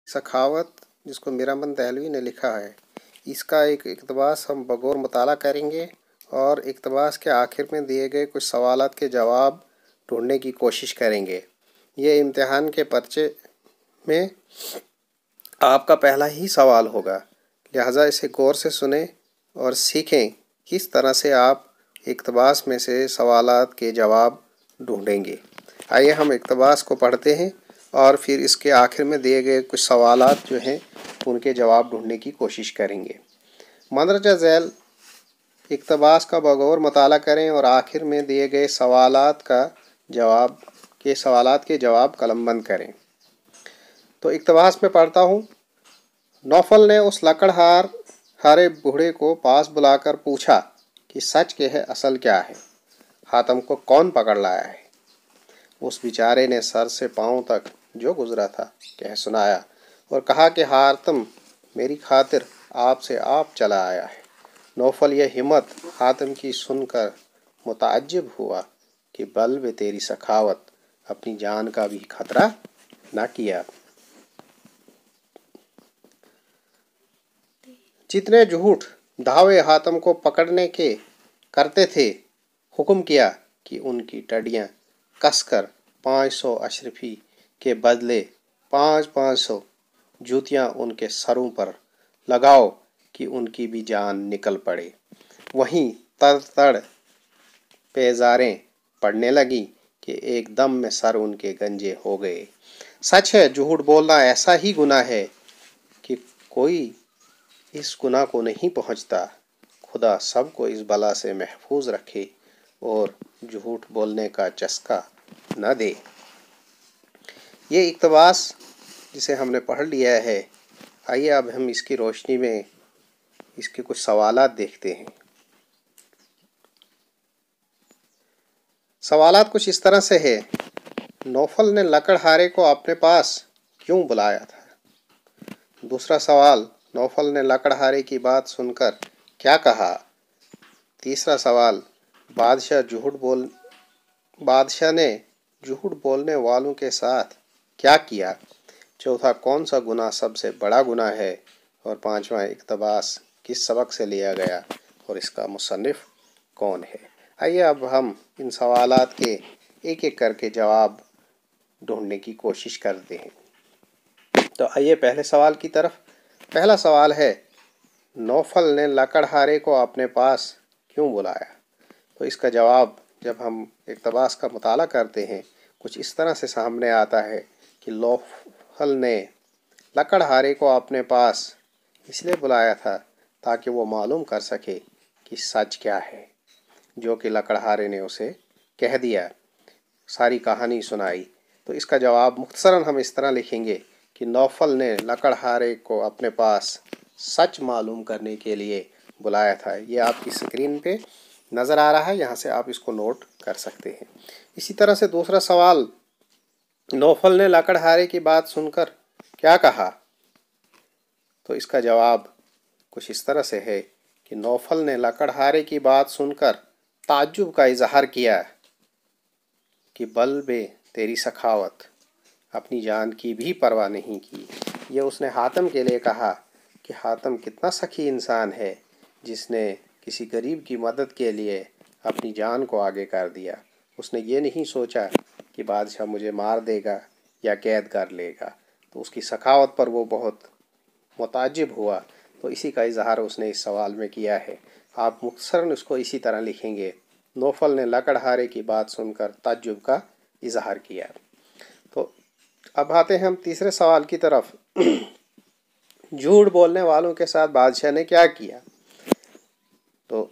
सखावत जिसको मीरामन दहलवी ने लिखा है, इसका एक इक़्तिबास हम बगौर मुताला करेंगे और इक़्तिबास के आखिर में दिए गए कुछ सवालात के जवाब ढूंढने की कोशिश करेंगे। ये इम्तिहान के पर्चे में आपका पहला ही सवाल होगा, लिहाजा इसे गौर से सुने और सीखें किस तरह से आप इक़्तिबास में से सवालात के जवाब ढूंढेंगे। आइए हम इक़्तिबास को पढ़ते हैं और फिर इसके आखिर में दिए गए कुछ सवालात जो हैं उनके जवाब ढूंढने की कोशिश करेंगे। मंदरजा झैल इक़्तिबास का बगौर मुताला करें और आखिर में दिए गए सवालात के जवाब कलमबंद करें। तो इक़्तिबास में पढ़ता हूँ। नौफल ने उस लकड़हारे बूढ़े को पास बुलाकर पूछा कि सच के है असल क्या है, हातम को कौन पकड़ लाया है। उस बेचारे ने सर से पाँव तक जो गुजरा था कह सुनाया और कहा कि हातम मेरी खातिर आपसे आप चला आया है। नौफल यह हिम्मत हातम की सुनकर मुताज्जिब हुआ कि बल वे तेरी सखावत, अपनी जान का भी खतरा न किया। जितने झूठ धावे हातम को पकड़ने के करते थे, हुक्म किया कि उनकी टडियाँ कसकर 500 अशरफी के बदले 500 जूतियाँ उनके सरों पर लगाओ कि उनकी भी जान निकल पड़े। वहीं तड़ पेजारें पड़ने लगी कि एकदम में सर उनके गंजे हो गए। सच है, झूठ बोलना ऐसा ही गुनाह है कि कोई इस गुनाह को नहीं पहुंचता। खुदा सबको इस बला से महफूज रखे और झूठ बोलने का चस्का न दे। ये इक़्तिबास जिसे हमने पढ़ लिया है, आइए अब हम इसकी रोशनी में इसके कुछ सवालात देखते हैं। सवालात कुछ इस तरह से है। नौफल ने लकड़हारे को अपने पास क्यों बुलाया था? दूसरा सवाल, नौफल ने लकड़हारे की बात सुनकर क्या कहा? तीसरा सवाल, बादशाह ने झूठ बोलने वालों के साथ क्या किया? चौथा, कौन सा गुनाह सबसे बड़ा गुनाह है? और पांचवा, इक़्तिबास किस सबक से लिया गया और इसका मुसन्निफ कौन है? आइए अब हम इन सवालात के एक एक करके जवाब ढूंढने की कोशिश करते हैं। तो आइए पहले सवाल की तरफ। पहला सवाल है, नौफल ने लकड़हारे को अपने पास क्यों बुलाया? तो इसका जवाब जब हम इक़्तिबास का मुताला करते हैं कुछ इस तरह से सामने आता है कि नौफल ने लकड़हारे को अपने पास इसलिए बुलाया था ताकि वो मालूम कर सके कि सच क्या है, जो कि लकड़हारे ने उसे कह दिया, सारी कहानी सुनाई। तो इसका जवाब मुख्तसरन हम इस तरह लिखेंगे कि नौफल ने लकड़हारे को अपने पास सच मालूम करने के लिए बुलाया था। ये आपकी स्क्रीन पे नज़र आ रहा है, यहाँ से आप इसको नोट कर सकते हैं। इसी तरह से दूसरा सवाल, नौफल ने लकड़हारे की बात सुनकर क्या कहा? तो इसका जवाब कुछ इस तरह से है कि नौफल ने लकड़हारे की बात सुनकर ताज्जुब का इजहार किया कि बल बे तेरी सखावत, अपनी जान की भी परवाह नहीं की। ये उसने हातम के लिए कहा कि हातम कितना सखी इंसान है जिसने किसी गरीब की मदद के लिए अपनी जान को आगे कर दिया। उसने ये नहीं सोचा कि बादशाह मुझे मार देगा या कैद कर लेगा। तो उसकी सखावत पर वो बहुत मुताज्जिब हुआ। तो इसी का इजहार उसने इस सवाल में किया है। आप मुख्तसरन उसको इसी तरह लिखेंगे, नौफल ने लकड़हारे की बात सुनकर ताज्जुब का इजहार किया। तो अब आते हैं हम तीसरे सवाल की तरफ। झूठ बोलने वालों के साथ बादशाह ने क्या किया? तो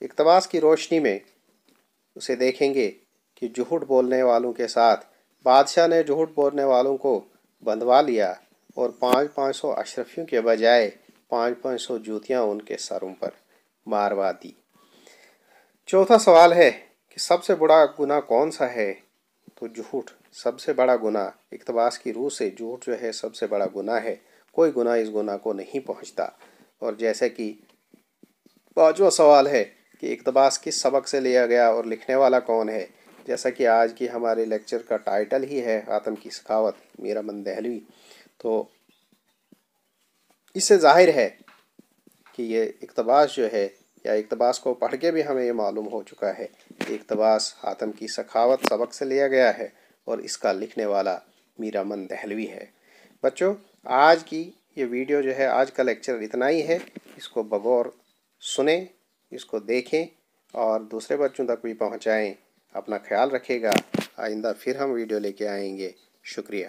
इक़्तिबास की रोशनी में उसे देखेंगे कि झूठ बोलने वालों के साथ बादशाह ने झूठ बोलने वालों को बंधवा लिया और 500 अशरफियों के बजाय 500 जूतियाँ उनके सरों पर मारवा दी। चौथा सवाल है कि सबसे बड़ा गुनाह कौन सा है? तो झूठ सबसे बड़ा गुनाह, इक़्तिबास की रूह से झूठ जो है सबसे बड़ा गुनाह है। कोई गुनाह इस गुनाह को नहीं पहुंचता। और जैसे कि पांचवा सवाल है कि इक़्तिबास किस सबक से लिया गया और लिखने वाला कौन है? जैसा कि आज की हमारे लेक्चर का टाइटल ही है हातम की सखावत मीरामन दहलवी। تو اس سے ظاہر ہے کہ یہ اقتباس جو ہے، یا اقتباس کو پڑھ کے بھی ہمیں یہ معلوم ہو چکا ہے کہ اقتباس حاتم کی سخاوت سبق سے لیا گیا ہے اور اس کا لکھنے والا میرامن دہلوی ہے۔ بچوں، آج کی یہ ویڈیو جو ہے، آج کا لیکچر اتنا ہی ہے۔ اس کو بغور سنیں، اس کو دیکھیں اور دوسرے بچوں تک بھی پہنچائیں۔ اپنا خیال رکھیے گا۔ آئندہ پھر ہم ویڈیو لے کے آئیں گے۔ شکریہ۔